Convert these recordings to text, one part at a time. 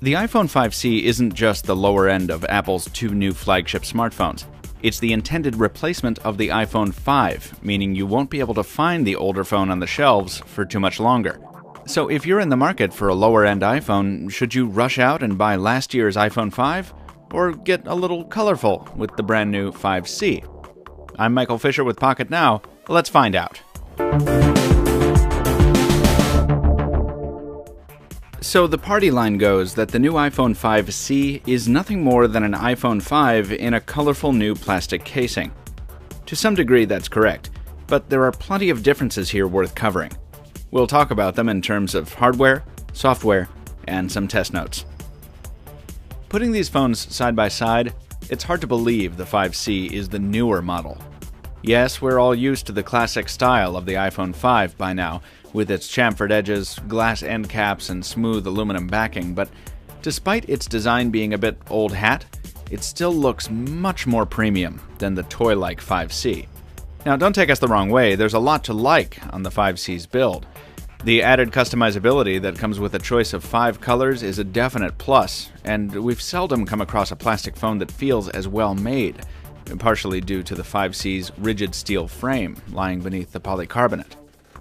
The iPhone 5C isn't just the lower end of Apple's two new flagship smartphones. It's the intended replacement of the iPhone 5, meaning you won't be able to find the older phone on the shelves for too much longer. So if you're in the market for a lower-end iPhone, should you rush out and buy last year's iPhone 5? Or get a little colorful with the brand new 5C? I'm Michael Fisher with Pocket Now. Let's find out. So the party line goes that the new iPhone 5C is nothing more than an iPhone 5 in a colorful new plastic casing. To some degree that's correct, but there are plenty of differences here worth covering. We'll talk about them in terms of hardware, software, and some test notes. Putting these phones side by side, it's hard to believe the 5C is the newer model. Yes, we're all used to the classic style of the iPhone 5 by now, with its chamfered edges, glass end caps, and smooth aluminum backing, but despite its design being a bit old hat, it still looks much more premium than the toy-like 5C. Now, don't take us the wrong way, there's a lot to like on the 5C's build. The added customizability that comes with a choice of 5 colors is a definite plus, and we've seldom come across a plastic phone that feels as well made, partially due to the 5C's rigid steel frame lying beneath the polycarbonate.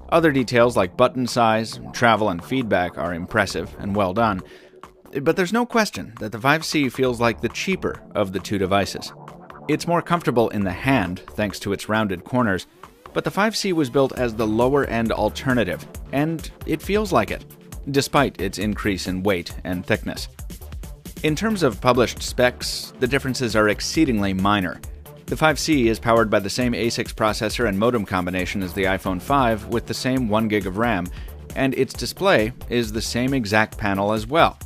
Other details like button size, travel, and feedback are impressive and well done, but there's no question that the 5C feels like the cheaper of the two devices. It's more comfortable in the hand thanks to its rounded corners, but the 5C was built as the lower-end alternative, and it feels like it, despite its increase in weight and thickness. In terms of published specs, the differences are exceedingly minor. The 5C is powered by the same A6 processor and modem combination as the iPhone 5 with the same 1GB of RAM, and its display is the same exact panel as well.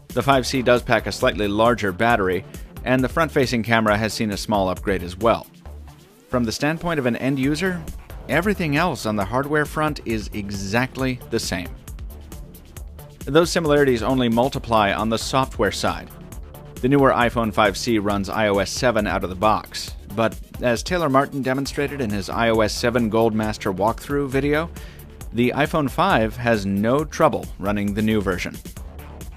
The 5C does pack a slightly larger battery, and the front-facing camera has seen a small upgrade as well. From the standpoint of an end user, everything else on the hardware front is exactly the same. Those similarities only multiply on the software side. The newer iPhone 5C runs iOS 7 out of the box, but as Taylor Martin demonstrated in his iOS 7 Gold Master walkthrough video, the iPhone 5 has no trouble running the new version.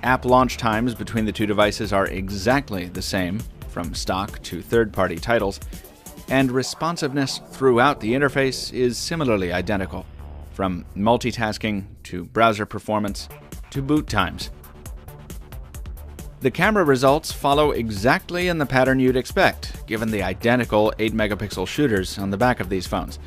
App launch times between the two devices are exactly the same, from stock to third-party titles, and responsiveness throughout the interface is similarly identical, from multitasking to browser performance to boot times. The camera results follow exactly in the pattern you'd expect, given the identical 8-megapixel shooters on the back of these phones.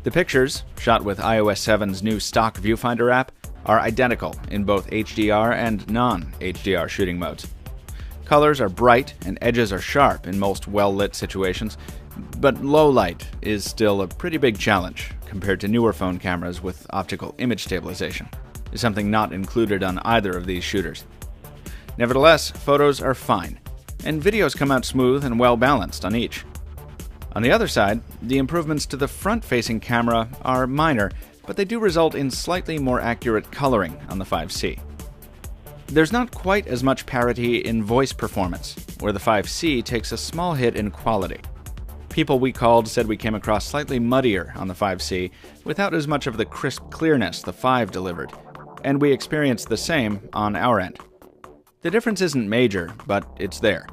The pictures, shot with iOS 7's new stock viewfinder app, are identical in both HDR and non-HDR shooting modes. Colors are bright and edges are sharp in most well-lit situations, but low light is still a pretty big challenge compared to newer phone cameras with optical image stabilization, something not included on either of these shooters. Nevertheless, photos are fine, and videos come out smooth and well-balanced on each. On the other side, the improvements to the front-facing camera are minor, but they do result in slightly more accurate coloring on the 5C. There's not quite as much parity in voice performance, where the 5C takes a small hit in quality. People we called said we came across slightly muddier on the 5C, without as much of the crisp clearness the 5 delivered, and we experienced the same on our end. The difference isn't major, but it's there.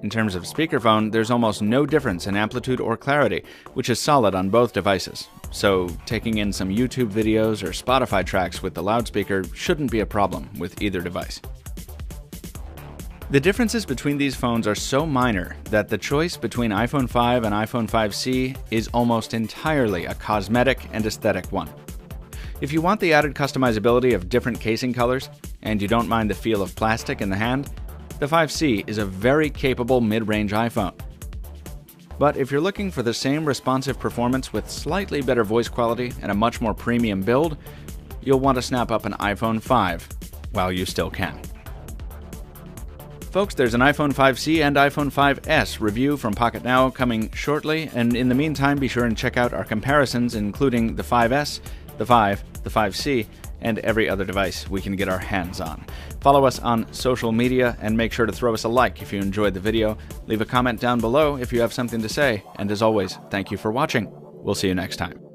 In terms of speakerphone, there's almost no difference in amplitude or clarity, which is solid on both devices, so taking in some YouTube videos or Spotify tracks with the loudspeaker shouldn't be a problem with either device. The differences between these phones are so minor that the choice between iPhone 5 and iPhone 5C is almost entirely a cosmetic and aesthetic one. If you want the added customizability of different casing colors, and you don't mind the feel of plastic in the hand, the 5C is a very capable mid-range iPhone. But if you're looking for the same responsive performance with slightly better voice quality and a much more premium build, you'll want to snap up an iPhone 5 while you still can. Folks, there's an iPhone 5C and iPhone 5S review from Pocket Now coming shortly, and in the meantime, be sure and check out our comparisons, including the 5S, the 5, the 5C, and every other device we can get our hands on. Follow us on social media and make sure to throw us a like if you enjoyed the video. Leave a comment down below if you have something to say, and as always, thank you for watching. We'll see you next time.